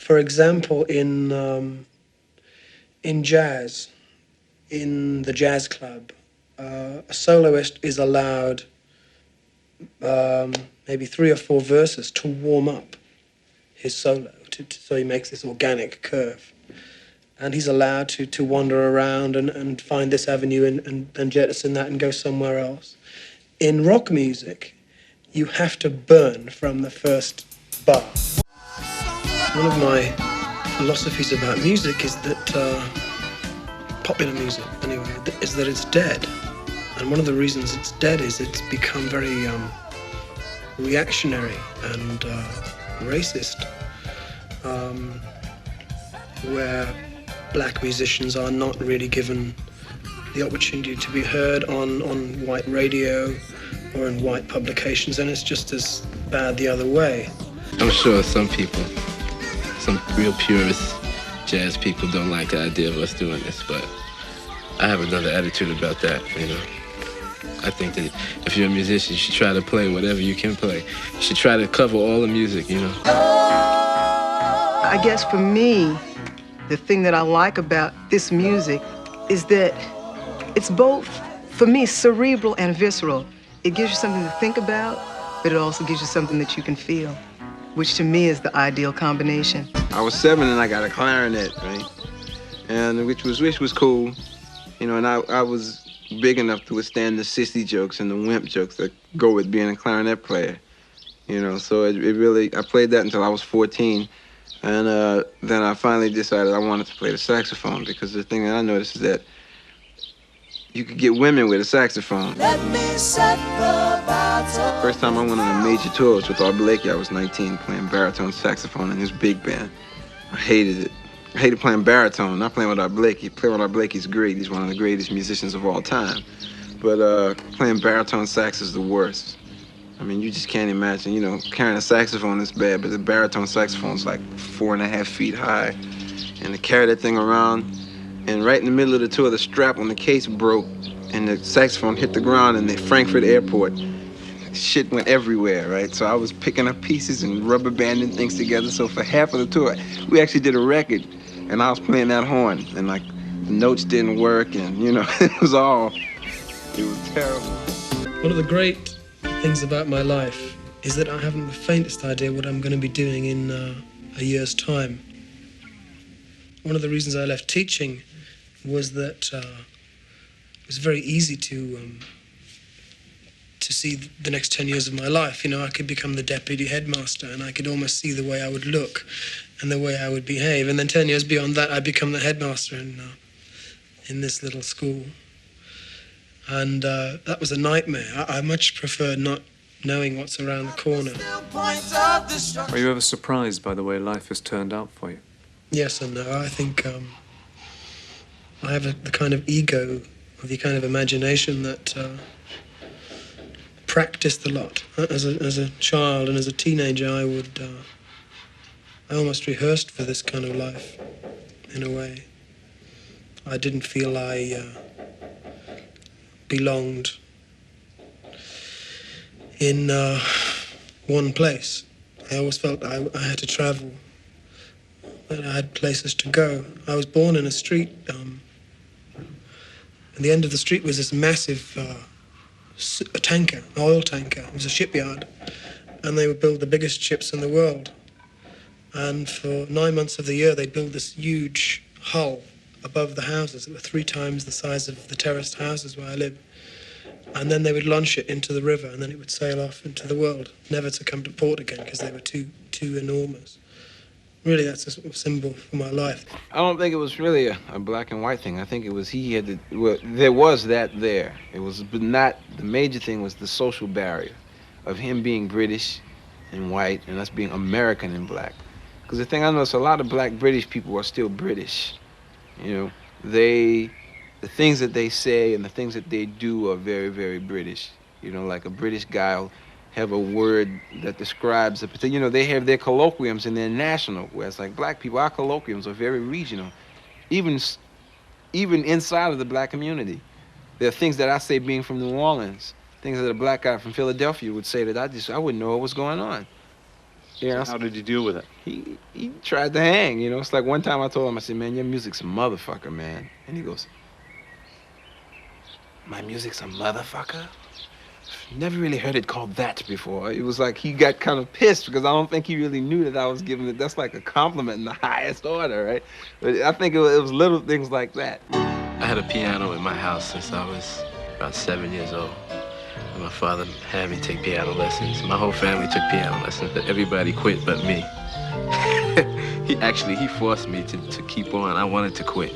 For example, in jazz, in the jazz club, a soloist is allowed maybe 3 or 4 verses to warm up his solo, so he makes this organic curve. And he's allowed to wander around and find this avenue and jettison that and go somewhere else. In rock music, you have to burn from the first bar. One of my philosophies about music is that, popular music anyway, is that it's dead. And one of the reasons it's dead is it's become very reactionary and racist, where black musicians are not really given the opportunity to be heard on white radio or in white publications, and it's just as bad the other way. I'm sure some people, some real purist jazz people don't like the idea of us doing this, but I have another attitude about that, you know. I think that if you're a musician, you should try to play whatever you can play. You should try to cover all the music, you know. I guess for me, the thing that I like about this music is that it's both, for me, cerebral and visceral. It gives you something to think about, but it also gives you something that you can feel, which to me is the ideal combination. I was 7 and I got a clarinet, right? And which was cool, you know, and I was big enough to withstand the sissy jokes and the wimp jokes that go with being a clarinet player, you know. So it really, I played that until I was 14. And then I finally decided I wanted to play the saxophone, because the thing that I noticed is that you could get women with a saxophone. Let me set the battle. First time I went on a major tour was with Art Blakey. I was 19, playing baritone saxophone in his big band. I hated it. I hated playing baritone, not playing with Art Blakey. Playing with Art Blakey's great. He's one of the greatest musicians of all time. But playing baritone sax is the worst. I mean, you just can't imagine, you know, carrying a saxophone is bad, but the baritone saxophone's like 4.5 feet high. And to carry that thing around, and right in the middle of the tour, the strap on the case broke, and the saxophone hit the ground in the Frankfurt airport. Shit went everywhere, right? So I was picking up pieces and rubber banding things together. So for half of the tour, we actually did a record, and I was playing that horn, and like, the notes didn't work, and you know, it was terrible. One of the great things about my life is that I haven't the faintest idea what I'm going to be doing in a year's time. One of the reasons I left teaching was that it was very easy to see the next 10 years of my life. You know, I could become the deputy headmaster, and I could almost see the way I would look and the way I would behave. And then 10 years beyond that, I'd become the headmaster in this little school. And that was a nightmare. I much prefer not knowing what's around the corner. Are you ever surprised by the way life has turned out for you? Yes and no. I think I have the kind of ego, or the kind of imagination that practiced a lot. As a child and as a teenager, I almost rehearsed for this kind of life, in a way. I didn't feel I belonged in one place. I always felt I had to travel, that I had places to go. I was born in a street, and the end of the street was this massive tanker, oil tanker. It was a shipyard, and they would build the biggest ships in the world. And for 9 months of the year, they'd build this huge hull above the houses that were 3 times the size of the terraced houses where I live. And then they would launch it into the river, and then it would sail off into the world, never to come to port again because they were too enormous. Really, that's a sort of symbol for my life. I don't think it was really a black and white thing. I think it was there was that there. It was, but not, the major thing was the social barrier of him being British and white and us being American and black. Because the thing I noticed, a lot of black British people are still British. You know, the things that they say and the things that they do are very, very British. You know, like a British guy will have a word that describes a particular, you know, they have their colloquiums and their national, whereas like black people, our colloquiums are very regional, even inside of the black community. There are things that I say being from New Orleans, things that a black guy from Philadelphia would say that I wouldn't know what was going on. You know, How did you deal with it? he tried to hang, you know. It's like one time I told him, I said, man, your music's a motherfucker, man. And he goes, my music's a motherfucker? Never really heard it called that before. It was like he got kind of pissed because I don't think he really knew that I was giving it. That's like a compliment in the highest order, right? But I think it was little things like that. I had a piano in my house since I was about 7 years old. And my father had me take piano lessons. My whole family took piano lessons, but everybody quit but me. He forced me to keep on. I wanted to quit,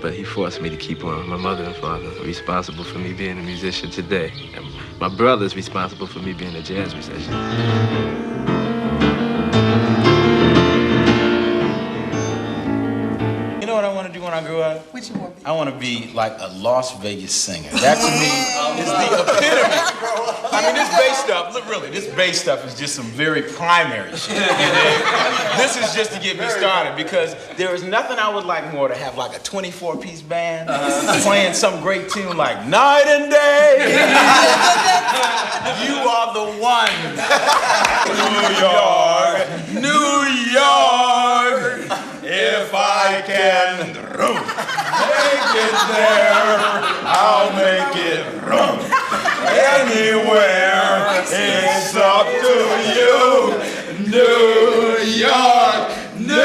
but he forced me to keep on. My mother and father are responsible for me being a musician today. And my brother's responsible for me being a jazz musician. You know what I want to do when I grow up? What you want to be? I want to be like a Las Vegas singer. That to me is the epitome. I mean, this bass stuff, look, really, this bass stuff is just some very primary shit. This is just to get me started because there is nothing I would like more to have like a 24-piece band playing some great tune like Night and Day. You are the one. New York. If I can make it there, I'll make it room. Anywhere, it's up to you. New York, New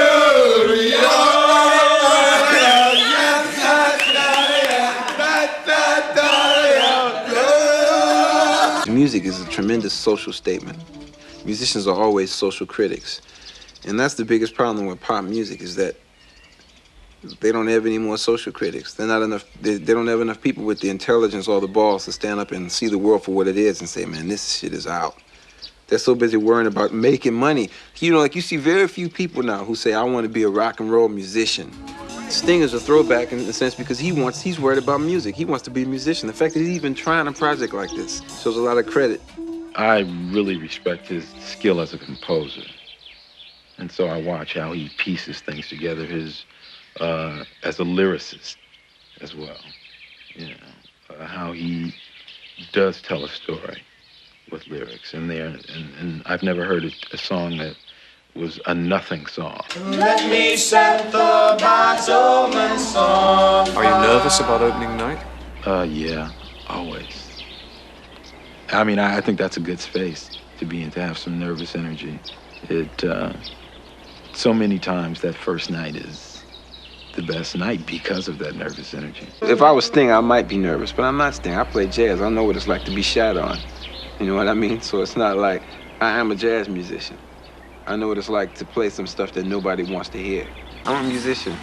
York. Music is a tremendous social statement. Musicians are always social critics. And that's the biggest problem with pop music is that they don't have any more social critics. They're not enough. They don't have enough people with the intelligence or the balls to stand up and see the world for what it is and say, man, this shit is out. They're so busy worrying about making money. You know, like you see very few people now who say, I want to be a rock and roll musician. Sting is a throwback in a sense because he's worried about music. He wants to be a musician. The fact that he's even trying a project like this shows a lot of credit. I really respect his skill as a composer. And so I watch how he pieces things together, as a lyricist as well. You know, how he does tell a story with lyrics in there. And I've never heard a song that was a nothing song. Let me set the battlement song. Are you nervous about opening night? Yeah, always. I mean, I think that's a good space to be in, to have some nervous energy. So many times that first night is the best night because of that nervous energy. If I was Sting, I might be nervous, but I'm not Sting. I play jazz. I know what it's like to be shat on. You know what I mean? So it's not like I am a jazz musician. I know what it's like to play some stuff that nobody wants to hear. I'm a musician.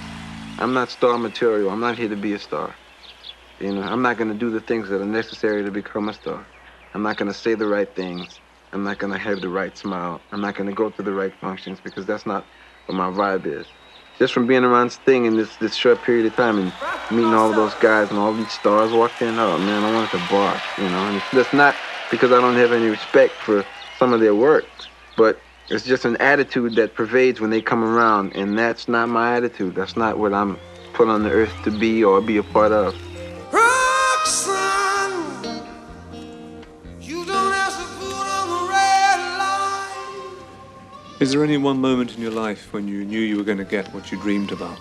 I'm not star material. I'm not here to be a star. You know, I'm not going to do the things that are necessary to become a star. I'm not going to say the right things. I'm not going to have the right smile. I'm not going to go to the right functions because that's not what my vibe is. Just from being around Sting in this short period of time and meeting all of those guys and all these stars walked in, oh man, I wanted to bark, you know. And that's not because I don't have any respect for some of their work, but it's just an attitude that pervades when they come around, and that's not my attitude. That's not what I'm put on the earth to be or be a part of. Is there any one moment in your life when you knew you were going to get what you dreamed about?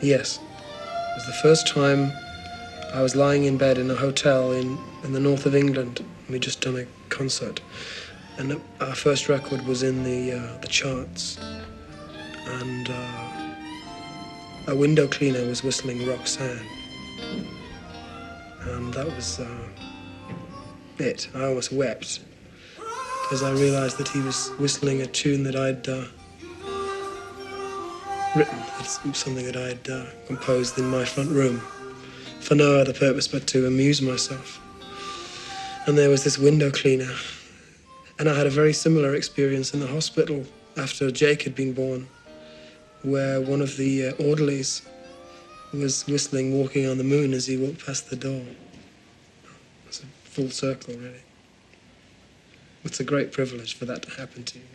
Yes. It was the first time I was lying in bed in a hotel in the north of England. We'd just done a concert. And our first record was in the charts. And a window cleaner was whistling Roxanne. And that was it. I almost wept because I realized that he was whistling a tune that I'd written. It's something that I'd composed in my front room for no other purpose but to amuse myself. And there was this window cleaner. And I had a very similar experience in the hospital after Jake had been born, where one of the orderlies was whistling Walking on the Moon as he walked past the door. It's a full circle, really. It's a great privilege for that to happen to you.